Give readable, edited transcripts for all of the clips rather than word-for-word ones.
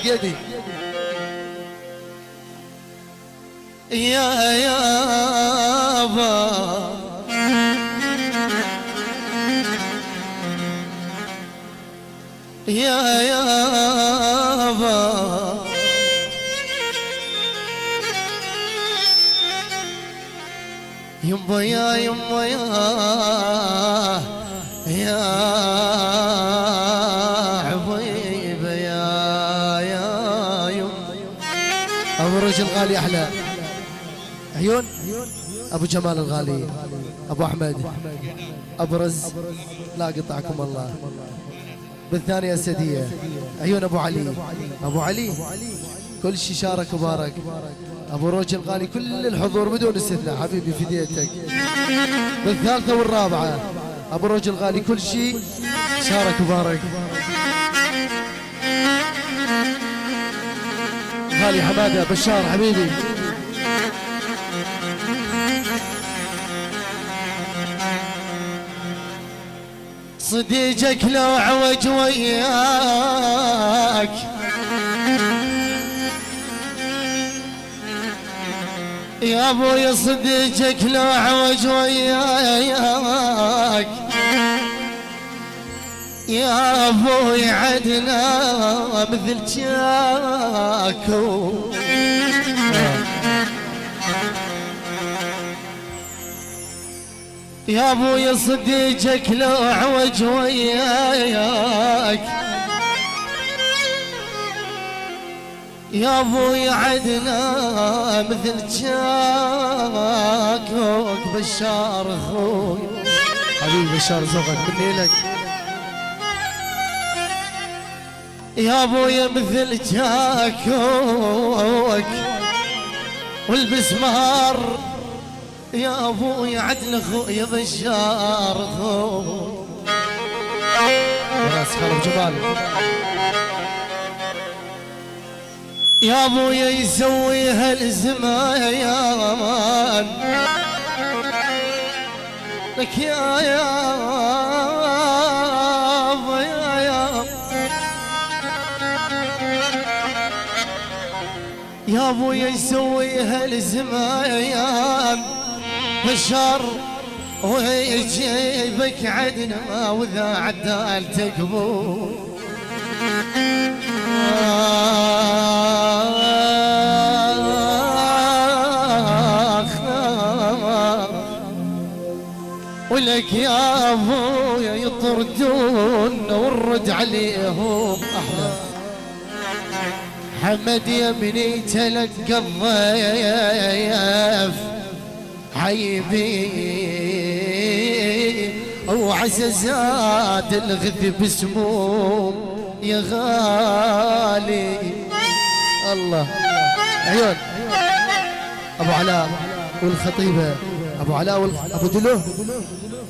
العقيدي يا يابا يا يابا يمبا يا يمبا يا عبيبة يا يمبا أبو رجل غالي أحلى عيون أبو جمال الغالي أبو أحمد أبرز لا قطعكم الله بالثانية السدية عيون أبو علي أبو علي كل شي شارك وبارك أبو روج الغالي كل الحضور بدون استثناء حبيبي في ديتك بالثالثة والرابعة أبو روج الغالي كل شي شارك وبارك غالي حمادة بشار حبيبي صديقك لو عوج وياك يا ابوي صديقك لو عوج وياك يا ابوي عدنا مثل جاكو يا ابوي صديقك لو عوج وياك يا ابوي عدنا مثل جاكوك بشار اخوي حبيبي بشار زوجك مني لك يا ابوي مثل جاكوك والبسمار يا ابوي عدل اخوي بشار اخوي راس خالد جمال يا ابويا يسوي هالزمان لك يا يا ابويا يسوي هالزمان بشر ويجيبك عدنا واذا عدال تقبل ولك يا ابويا يطردون ونرد عليهم احلى حمد يا ابني تلقى الضيف حيبي وعسى زاد الغث بسموم يا غالي الله عيون ابو علاء والخطيبه ابو علاء ابو دلو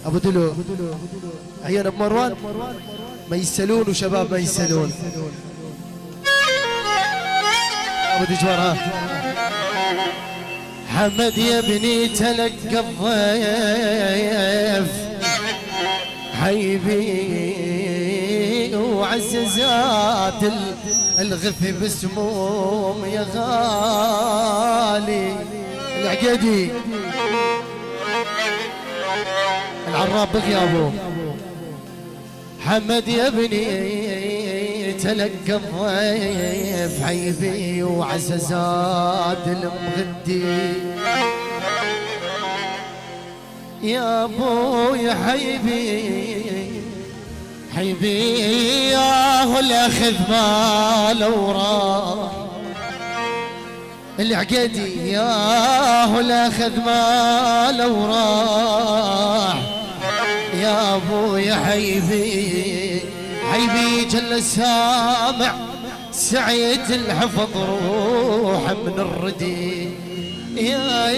ابو دلو عيون ابو مروان ما يسالون وشباب ما يسالون ابو دجوار ها حمد يا ابني تلقى الضيف حيبي وعززات الغث بسموم يا غالي العقيدي العراب بقي يا ابو حمد يا ابني تلقى الضيف حيبي وعززات المغدي يا ابوي حيبي حيبي ياهو الاخذ ماله وراح العقيدي ياهو الاخذ ماله وراح يا ابوي حيبي حيبي جل السامع سعيد الحفظ روح من الردي يا